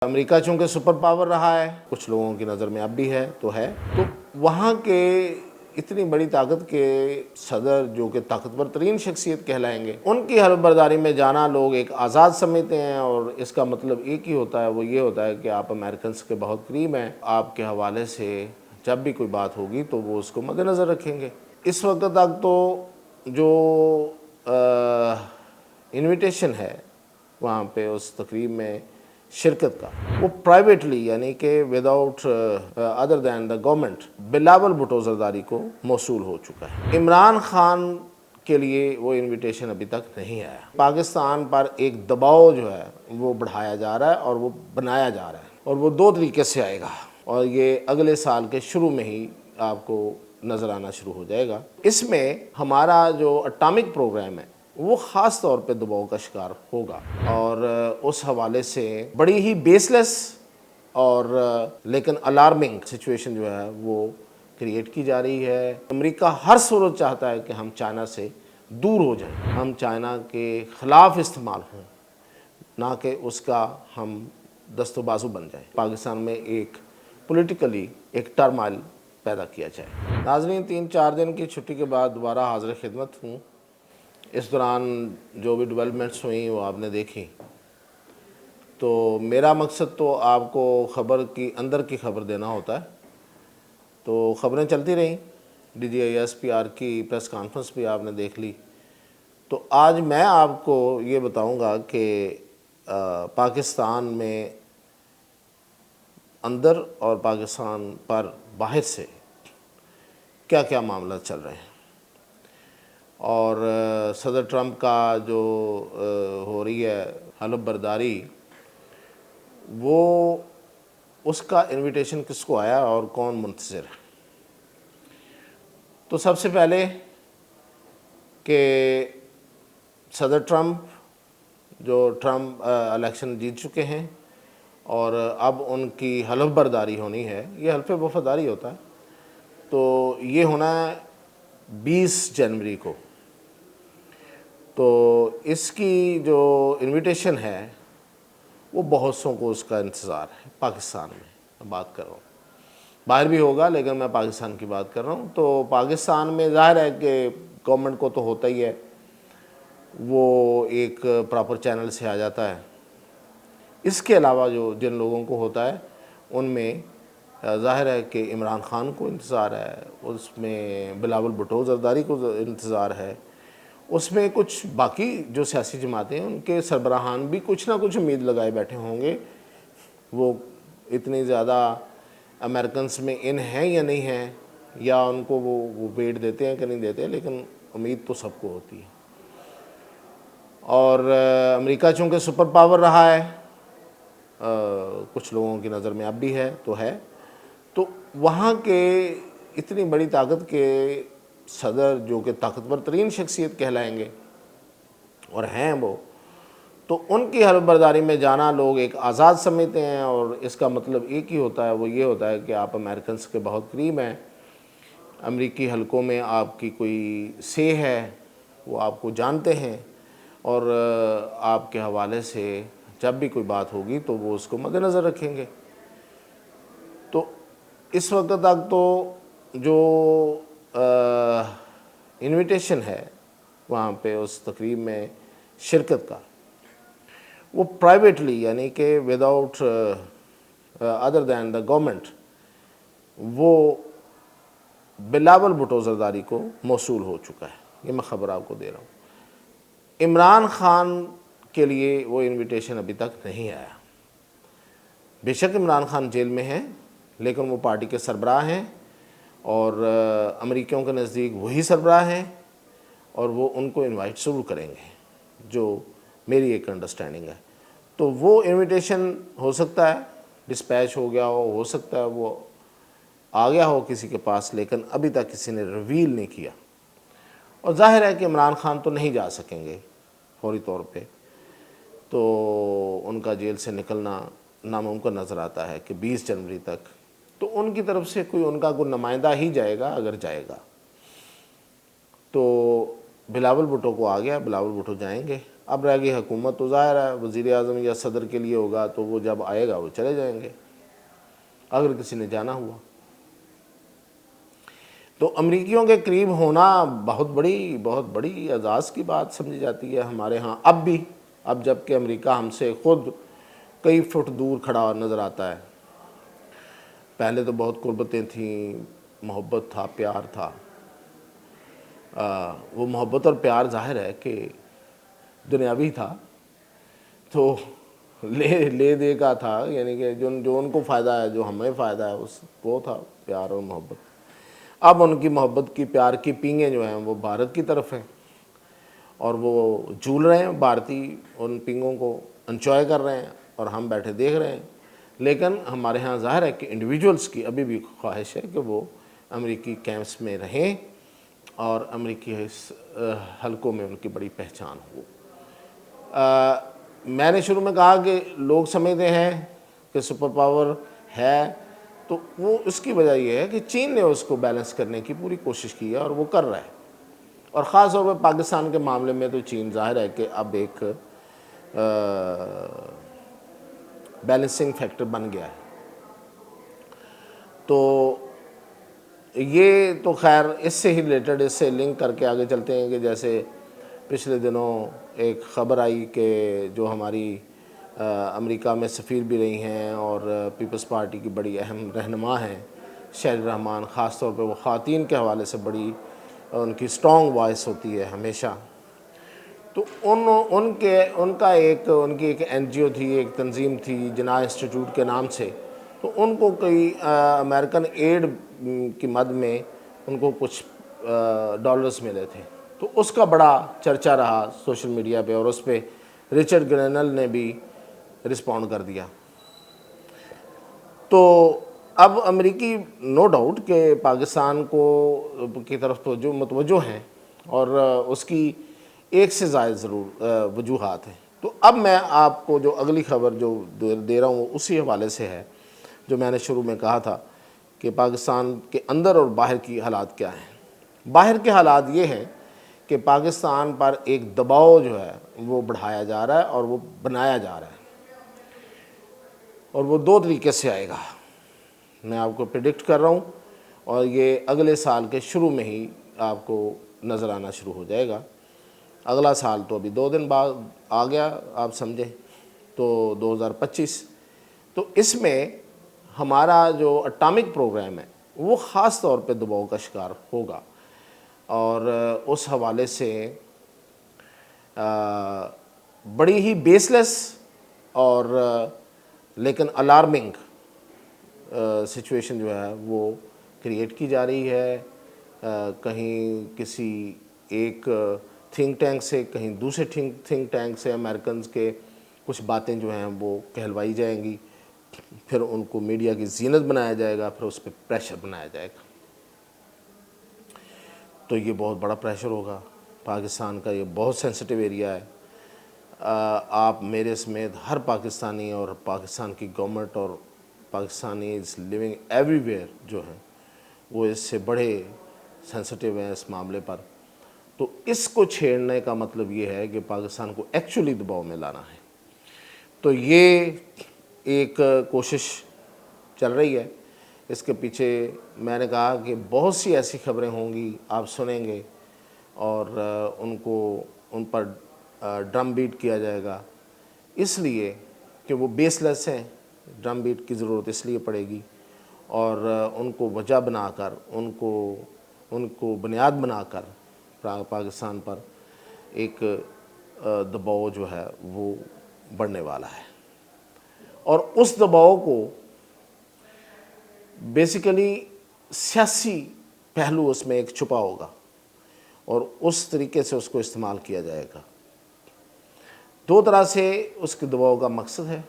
امریکہ چونکہ super power رہا ہے، کچھ لوگوں کی نظر میں اب بھی ہے تو وہاں کے اتنی بڑی طاقت کے صدر جو کہ طاقتور ترین شخصیت کہلائیں گے، ان کی حلف برداری میں جانا لوگ ایک آزاد سمجھتے ہیں، اور اس کا مطلب ایک ہی ہوتا ہے، وہ یہ ہوتا ہے کہ آپ امریکنز کے بہت قریب ہیں، آپ کے حوالے سے جب بھی کوئی بات ہوگی تو وہ اس کو مد نظر رکھیں گے۔ اس وقت تک تو جو انویٹیشن ہے وہاں پہ اس تقریب میں شرکت کا، وہ پرائیویٹلی یعنی کہ without other than the government Bilawal Bhutto Zardari کو موصول ہو چکا ہے۔ عمران خان کے لیے وہ انویٹیشن ابھی تک نہیں آیا۔ پاکستان پر ایک دباؤ جو ہے وہ بڑھایا جا رہا ہے اور وہ بنایا جا رہا ہے، اور وہ دو طریقے سے آئے گا، اور یہ اگلے سال کے شروع میں ہی آپ کو نظر آنا شروع ہو جائے گا۔ اس میں ہمارا جو اٹامک پروگرام ہے وہ خاص طور پہ دباؤ کا شکار ہوگا، اور اس حوالے سے بڑی ہی بیس لیس اور لیکن الارمنگ سچویشن جو ہے وہ کریٹ کی جا رہی ہے۔ امریکہ ہر صورت چاہتا ہے کہ ہم چائنا سے دور ہو جائیں، ہم چائنا کے خلاف استعمال ہوں، نہ کہ اس کا ہم دست و بازو بن جائیں، پاکستان میں ایک پولیٹیکلی ایک ٹرمائل پیدا کیا جائے۔ ناظرین، 3-4 دن کی چھٹی کے بعد دوبارہ حاضر خدمت ہوں۔ اس دوران جو بھی ڈیولپمنٹس ہوئیں وہ آپ نے دیکھی، تو میرا مقصد تو آپ کو خبر کی اندر کی خبر دینا ہوتا ہے، تو خبریں چلتی رہیں، D G I S P R کی پریس کانفرنس بھی آپ نے دیکھ لی۔ تو آج میں آپ کو یہ بتاؤں گا کہ پاکستان میں اندر اور پاکستان پر باہر سے کیا کیا معاملات چل رہے ہیں، اور صدر ٹرمپ کا جو ہو رہی ہے حلف برداری، وہ اس کا انویٹیشن کس کو آیا اور کون منتظر ہے۔ تو سب سے پہلے کہ صدر ٹرمپ الیکشن جیت چکے ہیں، اور اب ان کی حلف برداری ہونی ہے، یہ حلف وفاداری ہوتا ہے، تو یہ ہونا ہے 20 جنوری کو۔ تو اس کی جو انویٹیشن ہے وہ بہت سوں کو اس کا انتظار ہے پاکستان میں بات کر رہا ہوں، باہر بھی ہوگا لیکن میں پاکستان کی بات کر رہا ہوں۔ تو پاکستان میں ظاہر ہے کہ گورنمنٹ کو تو ہوتا ہی ہے، وہ ایک پراپر چینل سے آ جاتا ہے۔ اس کے علاوہ جن لوگوں کو ہوتا ہے ان میں ظاہر ہے کہ عمران خان کو انتظار ہے، اس میں بلاول بھٹو زرداری کو انتظار ہے، اس میں کچھ باقی جو سیاسی جماعتیں ہیں ان کے سربراہان بھی کچھ نہ کچھ امید لگائے بیٹھے ہوں گے۔ وہ اتنی زیادہ امریکنز میں ان ہیں یا نہیں ہیں، یا ان کو وہ ویٹ دیتے ہیں کہ نہیں دیتے، لیکن امید تو سب کو ہوتی ہے۔ اور امریکہ چونکہ سپر پاور رہا ہے، کچھ لوگوں کی نظر میں اب بھی ہے تو وہاں کے اتنی بڑی طاقت کے صدر جو کہ طاقتور ترین شخصیت کہلائیں گے اور ہیں وہ، تو ان کی حلف برداری میں جانا لوگ ایک آزاد سمجھتے ہیں، اور اس کا مطلب ایک ہی ہوتا ہے، وہ یہ ہوتا ہے کہ آپ امریکنز کے بہت قریب ہیں، امریکی حلقوں میں آپ کی کوئی سے ہے، وہ آپ کو جانتے ہیں، اور آپ کے حوالے سے جب بھی کوئی بات ہوگی تو وہ اس کو مد نظر رکھیں گے۔ تو اس وقت تک تو جو انویٹیشن ہے وہاں پہ اس تقریب میں شرکت کا، وہ پرائیویٹلی یعنی کہ without other than the government وہ بلاول بھٹو زرداری کو موصول ہو چکا ہے، یہ میں خبر آپ کو دے رہا ہوں۔ عمران خان کے لیے وہ انویٹیشن ابھی تک نہیں آیا۔ بے شک عمران خان جیل میں ہیں، لیکن وہ پارٹی کے سربراہ ہیں، اور امریکیوں کے نزدیک وہی سربراہ ہیں، اور وہ ان کو انوائٹ ضرور کریں گے، جو میری ایک انڈرسٹینڈنگ ہے۔ تو وہ انویٹیشن ہو سکتا ہے ڈسپیچ ہو گیا ہو سکتا ہے وہ آ گیا ہو کسی کے پاس، لیکن ابھی تک کسی نے ریویل نہیں کیا۔ اور ظاہر ہے کہ عمران خان تو نہیں جا سکیں گے فوری طور پہ، تو ان کا جیل سے نکلنا ناممکن نظر آتا ہے کہ 20 جنوری تک، تو ان کی طرف سے ان کا کوئی نمائندہ ہی جائے گا اگر جائے گا۔ تو بلاول بھٹو کو آ گیا، بلاول بھٹو جائیں گے۔ اب رہ گئی حکومت تو ظاہر ہے وزیر اعظم یا صدر کے لیے ہوگا، تو وہ جب آئے گا وہ چلے جائیں گے اگر کسی نے جانا ہوا۔ تو امریکیوں کے قریب ہونا بہت بڑی اعزاز کی بات سمجھی جاتی ہے ہمارے ہاں اب بھی، اب جب کہ امریکہ ہم سے خود کئی فٹ دور کھڑا نظر آتا ہے۔ پہلے تو بہت قربتیں تھیں، محبت تھا، پیار تھا۔ وہ محبت اور پیار ظاہر ہے کہ دنیاوی تھا، تو لے دے کا تھا، یعنی کہ جو ان کو فائدہ ہے، جو ہمیں فائدہ ہے، وہ تھا پیار اور محبت۔ اب ان کی محبت کی، پیار کی پینگیں جو ہیں وہ بھارت کی طرف ہیں، اور وہ جھول رہے ہیں، بھارتی ان پینگوں کو انجوائے کر رہے ہیں اور ہم بیٹھے دیکھ رہے ہیں۔ لیکن ہمارے ہاں ظاہر ہے کہ انڈیویجولز کی ابھی بھی خواہش ہے کہ وہ امریکی کیمپس میں رہیں اور امریکی حلقوں میں ان کی بڑی پہچان ہو۔ میں نے شروع میں کہا کہ لوگ سمجھتے ہیں کہ سپر پاور ہے، تو وہ اس کی وجہ یہ ہے کہ چین نے اس کو بیلنس کرنے کی پوری کوشش کی ہے اور وہ کر رہا ہے، اور خاص طور پہ پاکستان کے معاملے میں تو چین ظاہر ہے کہ اب ایک بیلنسنگ فیکٹر بن گیا ہے۔ تو یہ تو خیر اس سے ہی ریلیٹڈ، اس سے لنک کر کے آگے چلتے ہیں کہ جیسے پچھلے دنوں ایک خبر آئی کہ جو ہماری امریکہ میں سفیر بھی رہی ہیں اور پیپلز پارٹی کی بڑی اہم رہنما ہیں شہر رحمان، خاص طور پہ وہ خواتین کے حوالے سے بڑی ان کی سٹرونگ وائس ہوتی ہے ہمیشہ، تو ان کی ایک این جی او تھی، ایک تنظیم تھی جناح انسٹیٹیوٹ کے نام سے، تو ان کو کئی امریکن ایڈ کی مد میں ان کو کچھ ڈالرز ملے تھے، تو اس کا بڑا چرچا رہا سوشل میڈیا پہ، اور اس پہ رچرڈ گرینل نے بھی رسپونڈ کر دیا۔ تو اب امریکی نو ڈاؤٹ کہ پاکستان کی طرف متوجہ ہیں، اور اس کی ایک سے زائد ضرور وجوہات ہیں۔ تو اب میں آپ کو جو اگلی خبر جو دے رہا ہوں وہ اسی حوالے سے ہے جو میں نے شروع میں کہا تھا کہ پاکستان کے اندر اور باہر کی حالات کیا ہیں۔ باہر کے حالات یہ ہیں کہ پاکستان پر ایک دباؤ جو ہے وہ بڑھایا جا رہا ہے اور وہ بنایا جا رہا ہے، اور وہ دو طریقے سے آئے گا، میں آپ کو پریڈکٹ کر رہا ہوں، اور یہ اگلے سال کے شروع میں ہی آپ کو نظر آنا شروع ہو جائے گا۔ اگلا سال تو ابھی 2 دن بعد آ گیا، آپ سمجھیں، تو 2025۔ تو اس میں ہمارا جو اٹامک پروگرام ہے وہ خاص طور پہ دباؤ کا شکار ہوگا، اور اس حوالے سے بڑی ہی بیس لیس اور لیکن الارمنگ سچویشن جو ہے وہ کریٹ کی جا رہی ہے، کہیں کسی ایک تھنک ٹینک سے، کہیں دوسرے تھنک ٹینک سے امریکنز کے کچھ باتیں جو ہیں وہ کہلوائی جائیں گی، پھر ان کو میڈیا کی زینت بنایا جائے گا، پھر اس پہ پریشر بنایا جائے گا۔ تو یہ بہت بڑا پریشر ہوگا، پاکستان کا یہ بہت سینسٹیو ایریا ہے۔ آپ میرے سمیت ہر پاکستانی اور پاکستان کی گورنمنٹ اور پاکستانیز لیونگ ایوری ویئر جو ہیں وہ اس سے بڑے سینسٹیو ہیں اس معاملے پر۔ تو اس کو چھیڑنے کا مطلب یہ ہے کہ پاکستان کو ایکچولی دباؤ میں لانا ہے۔ تو یہ ایک کوشش چل رہی ہے، اس کے پیچھے میں نے کہا کہ بہت سی ایسی خبریں ہوں گی، آپ سنیں گے، اور ان پر ڈرم بیٹ کیا جائے گا، اس لیے کہ وہ بیس لیس ہیں۔ ڈرم بیٹ کی ضرورت اس لیے پڑے گی، اور ان کو وجہ بنا کر، ان کو بنیاد بنا کر پاکستان پر ایک دباؤ جو ہے وہ بڑھنے والا ہے، اور اس دباؤ کو بیسیکلی سیاسی پہلو اس میں ایک چھپا ہوگا، اور اس طریقے سے اس کو استعمال کیا جائے گا۔ 2 طرح سے اس کے دباؤ کا مقصد ہے،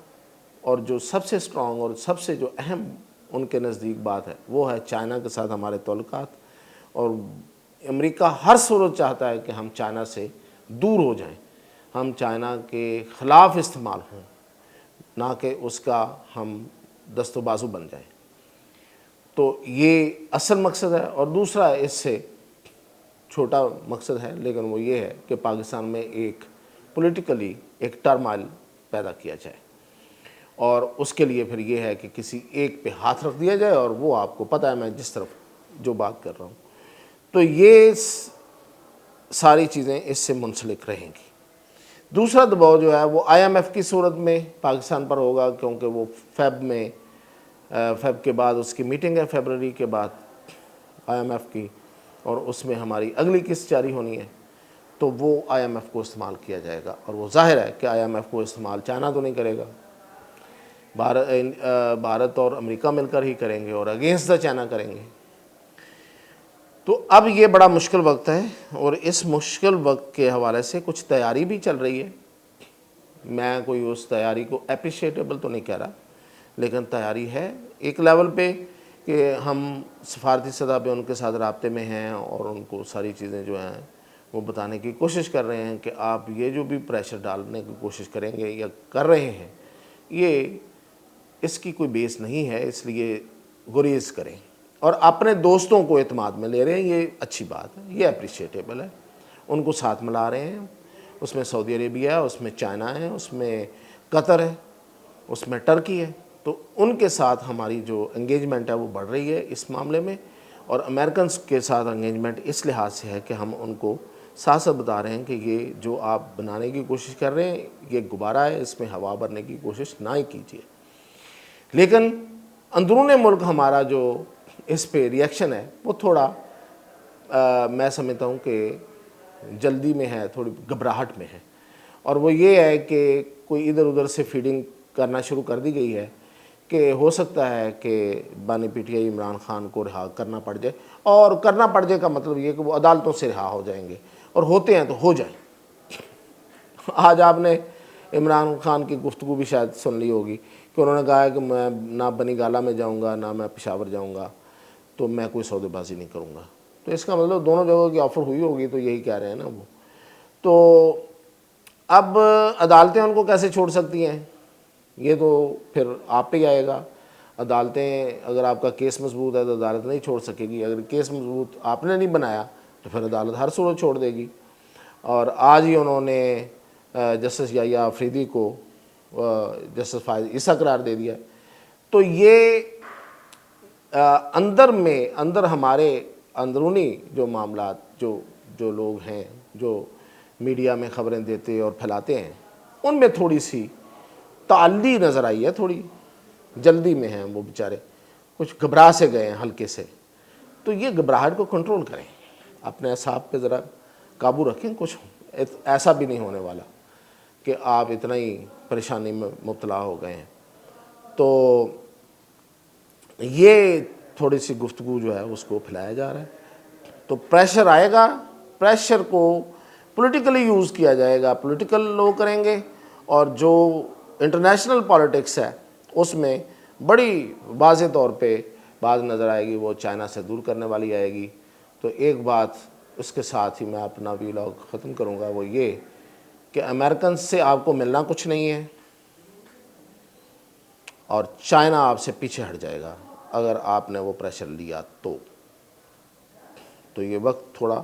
اور جو سب سے سٹرونگ اور سب سے جو اہم ان کے نزدیک بات ہے وہ ہے چائنا کے ساتھ ہمارے تعلقات، اور امریکہ ہر صورت چاہتا ہے کہ ہم چائنا سے دور ہو جائیں، ہم چائنا کے خلاف استعمال ہوں، نہ کہ اس کا ہم دست و بازو بن جائیں۔ تو یہ اصل مقصد ہے، اور دوسرا اس سے چھوٹا مقصد ہے لیکن وہ یہ ہے کہ پاکستان میں ایک پولیٹیکلی ایک ٹرمائل پیدا کیا جائے، اور اس کے لیے پھر یہ ہے کہ کسی ایک پہ ہاتھ رکھ دیا جائے، اور وہ آپ کو پتہ ہے میں جس طرف جو بات کر رہا ہوں، تو یہ ساری چیزیں اس سے منسلک رہیں گی۔ دوسرا دباؤ جو ہے وہ آئی ایم ایف کی صورت میں پاکستان پر ہوگا، کیونکہ وہ فیب کے بعد اس کی میٹنگ ہے، فیبرری کے بعد آئی ایم ایف کی، اور اس میں ہماری اگلی قسط جاری ہونی ہے، تو وہ آئی ایم ایف کو استعمال کیا جائے گا، اور وہ ظاہر ہے کہ آئی ایم ایف کو استعمال چائنا تو نہیں کرے گا، بھارت اور امریکہ مل کر ہی کریں گے اور اگینسٹ دا چائنا کریں گے۔ تو اب یہ بڑا مشکل وقت ہے، اور اس مشکل وقت کے حوالے سے کچھ تیاری بھی چل رہی ہے۔ میں کوئی اس تیاری کو اپریشیٹیبل تو نہیں کہہ رہا، لیکن تیاری ہے ایک لیول پہ کہ ہم سفارتی سطح پہ ان کے ساتھ رابطے میں ہیں، اور ان کو ساری چیزیں جو ہیں وہ بتانے کی کوشش کر رہے ہیں کہ آپ یہ جو بھی پریشر ڈالنے کی کوشش کریں گے یا کر رہے ہیں، یہ اس کی کوئی بیس نہیں ہے، اس لیے گریز کریں، اور اپنے دوستوں کو اعتماد میں لے رہے ہیں، یہ اچھی بات ہے، یہ اپریشیٹیبل ہے، ان کو ساتھ ملا رہے ہیں۔ اس میں سعودی عربیہ ہے، اس میں چائنا ہے، اس میں قطر ہے، اس میں ٹرکی ہے، تو ان کے ساتھ ہماری جو انگیجمنٹ ہے وہ بڑھ رہی ہے اس معاملے میں، اور امریکنز کے ساتھ انگیجمنٹ اس لحاظ سے ہے کہ ہم ان کو ساتھ ساتھ بتا رہے ہیں کہ یہ جو آپ بنانے کی کوشش کر رہے ہیں یہ غبارہ ہے، اس میں ہوا بھرنے کی کوشش نہ ہی کیجیے۔ لیکن اندرون ملک ہمارا جو اس پہ ریئیکشن ہے وہ تھوڑا میں سمجھتا ہوں کہ جلدی میں ہے، تھوڑی گھبراہٹ میں ہے، اور وہ یہ ہے کہ کوئی ادھر ادھر سے فیڈنگ کرنا شروع کر دی گئی ہے کہ ہو سکتا ہے کہ بانی P T I Imran Khan کو رہا کرنا پڑ جائے، اور کرنا پڑ جائے کا مطلب یہ کہ وہ عدالتوں سے رہا ہو جائیں گے، اور ہوتے ہیں تو ہو جائیں۔ آج آپ نے عمران خان کی گفتگو بھی شاید سن لی ہوگی کہ انہوں نے کہا ہے کہ میں نہ بنی گالہ میں جاؤں گا، نہ میں پشاور جاؤں گا، تو میں کوئی سودے بازی نہیں کروں گا، تو اس کا مطلب دونوں جگہوں کی آفر ہوئی ہوگی، تو یہی کہہ رہے ہیں نا وہ۔ تو اب عدالتیں ان کو کیسے چھوڑ سکتی ہیں، یہ تو پھر آپ پہ آئے گا۔ عدالتیں، اگر آپ کا کیس مضبوط ہے تو عدالت نہیں چھوڑ سکے گی، اگر کیس مضبوط آپ نے نہیں بنایا تو پھر عدالت ہر صورت چھوڑ دے گی۔ اور آج ہی انہوں نے جسٹس یحییٰ آفریدی کو جسٹس فائز عیسیٰ قرار دے دیا، تو یہ اندر ہمارے اندرونی جو معاملات جو لوگ ہیں جو میڈیا میں خبریں دیتے اور پھیلاتے ہیں، ان میں تھوڑی سی تعلی نظر آئی ہے، تھوڑی جلدی میں ہیں وہ بیچارے، کچھ گھبرا سے گئے ہیں ہلکے سے، تو یہ گھبراہٹ کو کنٹرول کریں، اپنے اعصاب پہ ذرا قابو رکھیں، کچھ ایسا بھی نہیں ہونے والا کہ آپ اتنا ہی پریشانی میں مبتلا ہو گئے ہیں۔ تو یہ تھوڑی سی گفتگو جو ہے اس کو پھیلایا جا رہا ہے، تو پریشر آئے گا، پریشر کو پولیٹیکلی یوز کیا جائے گا، پولیٹیکل لوگ کریں گے، اور جو انٹرنیشنل پالیٹکس ہے اس میں بڑی واضح طور پہ بات نظر آئے گی، وہ چائنا سے دور کرنے والی آئے گی۔ تو ایک بات اس کے ساتھ ہی میں اپنا ویلاگ ختم کروں گا، وہ یہ کہ امریکن سے آپ کو ملنا کچھ نہیں ہے، اور چائنا آپ سے پیچھے ہٹ جائے گا اگر آپ نے وہ پریشر لیا تو یہ وقت تھوڑا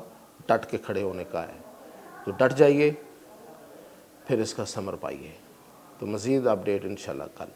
ڈٹ کے کھڑے ہونے کا ہے، تو ڈٹ جائیے، پھر اس کا ثمر پائیے۔ تو مزید اپڈیٹ انشاءاللہ کل۔